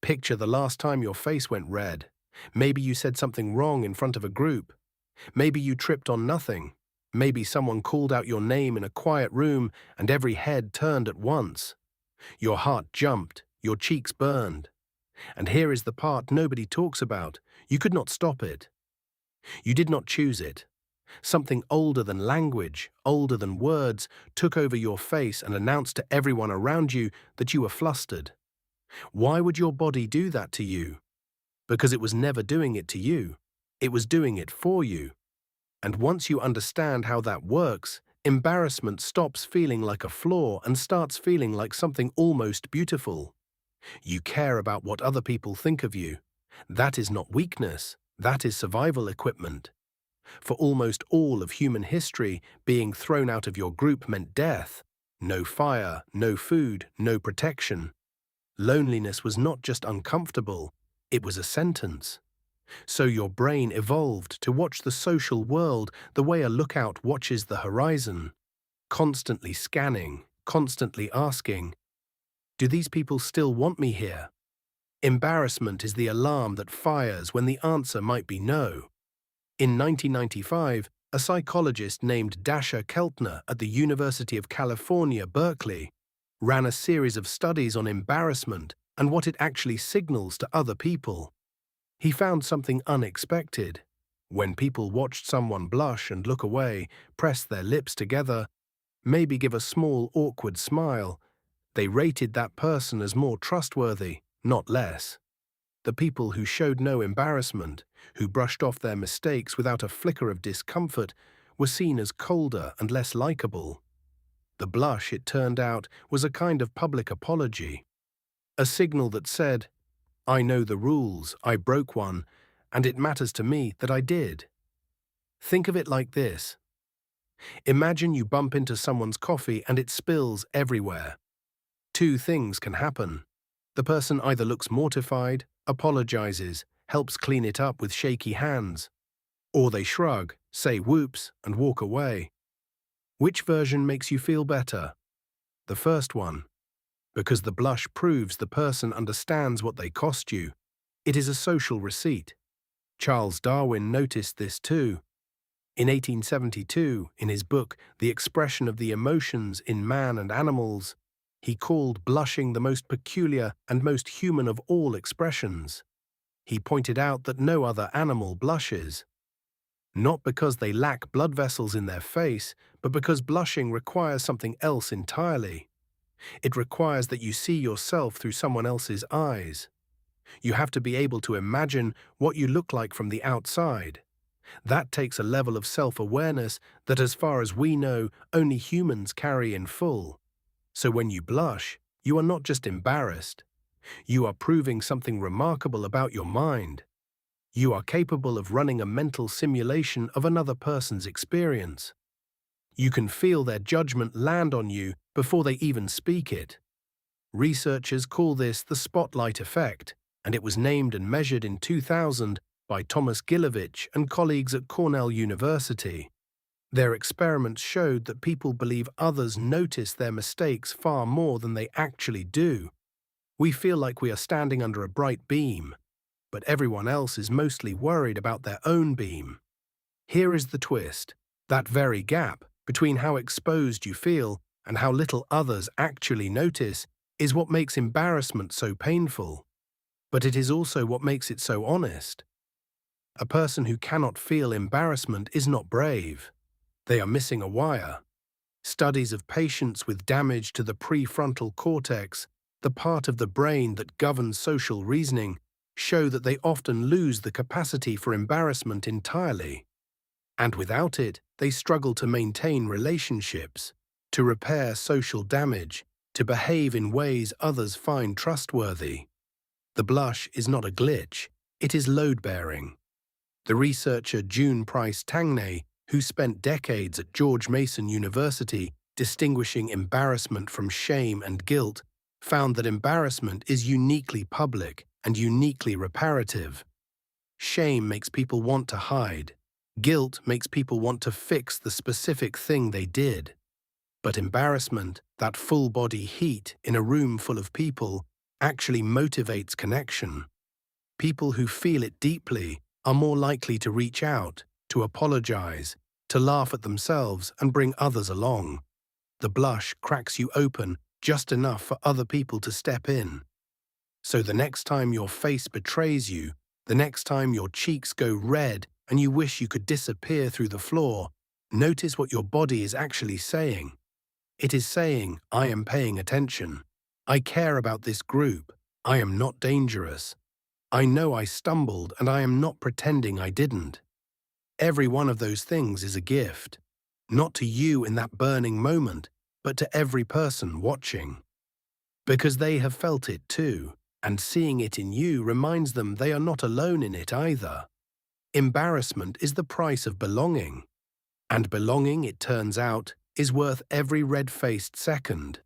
Picture the last time your face went red. Maybe you said something wrong in front of a group. Maybe you tripped on nothing. Maybe someone called out your name in a quiet room and every head turned at once. Your heart jumped, your cheeks burned. And here is the part nobody talks about. You could not stop it. You did not choose it. Something older than language, older than words, took over your face and announced to everyone around you that you were flustered. Why would your body do that to you? Because it was never doing it to you. It was doing it for you. And once you understand how that works, embarrassment stops feeling like a flaw and starts feeling like something almost beautiful. You care about what other people think of you. That is not weakness, that is survival equipment. For almost all of human history, being thrown out of your group meant death. No fire, no food, no protection. Loneliness was not just uncomfortable, it was a sentence. So your brain evolved to watch the social world the way a lookout watches the horizon, constantly scanning, constantly asking, "Do these people still want me here?" Embarrassment is the alarm that fires when the answer might be no. In 1995, a psychologist named Dacher Keltner at the University of California, Berkeley, ran a series of studies on embarrassment and what it actually signals to other people. He found something unexpected. When people watched someone blush and look away, press their lips together, maybe give a small awkward smile, they rated that person as more trustworthy, not less. The people who showed no embarrassment, who brushed off their mistakes without a flicker of discomfort, were seen as colder and less likable. The blush, it turned out, was a kind of public apology, a signal that said, "I know the rules, I broke one, and it matters to me that I did." Think of it like this. Imagine you bump into someone's coffee and it spills everywhere. Two things can happen. The person either looks mortified, apologizes, helps clean it up with shaky hands, or they shrug, say whoops, and walk away. Which version makes you feel better? The first one. Because the blush proves the person understands what they cost you. It is a social receipt. Charles Darwin noticed this too. In 1872, in his book The Expression of the Emotions in Man and Animals, he called blushing the most peculiar and most human of all expressions. He pointed out that no other animal blushes. Not because they lack blood vessels in their face, but because blushing requires something else entirely. It requires that you see yourself through someone else's eyes. You have to be able to imagine what you look like from the outside. That takes a level of self-awareness that, as far as we know, only humans carry in full. So when you blush, you are not just embarrassed. You are proving something remarkable about your mind. You are capable of running a mental simulation of another person's experience. You can feel their judgment land on you before they even speak it. Researchers call this the spotlight effect, and it was named and measured in 2000 by Thomas Gilovich and colleagues at Cornell University. Their experiments showed that people believe others notice their mistakes far more than they actually do. We feel like we are standing under a bright beam, but everyone else is mostly worried about their own beam. Here is the twist. That very gap between how exposed you feel and how little others actually notice is what makes embarrassment so painful. But it is also what makes it so honest. A person who cannot feel embarrassment is not brave. They are missing a wire. Studies of patients with damage to the prefrontal cortex, the part of the brain that governs social reasoning, show that they often lose the capacity for embarrassment entirely. And without it, they struggle to maintain relationships, to repair social damage, to behave in ways others find trustworthy. The blush is not a glitch, it is load-bearing. The researcher June Price Tangney, who spent decades at George Mason University distinguishing embarrassment from shame and guilt, found that embarrassment is uniquely public and uniquely reparative. Shame makes people want to hide. Guilt makes people want to fix the specific thing they did. But embarrassment, that full-body heat in a room full of people, actually motivates connection. People who feel it deeply are more likely to reach out, to apologize, to laugh at themselves and bring others along. The blush cracks you open just enough for other people to step in. So the next time your face betrays you, the next time your cheeks go red and you wish you could disappear through the floor, notice what your body is actually saying. It is saying, I am paying attention. I care about this group. I am not dangerous. I know I stumbled and I am not pretending I didn't. Every one of those things is a gift, not to you in that burning moment, but to every person watching. Because they have felt it too, and seeing it in you reminds them they are not alone in it either. Embarrassment is the price of belonging. And belonging, it turns out, is worth every red-faced second.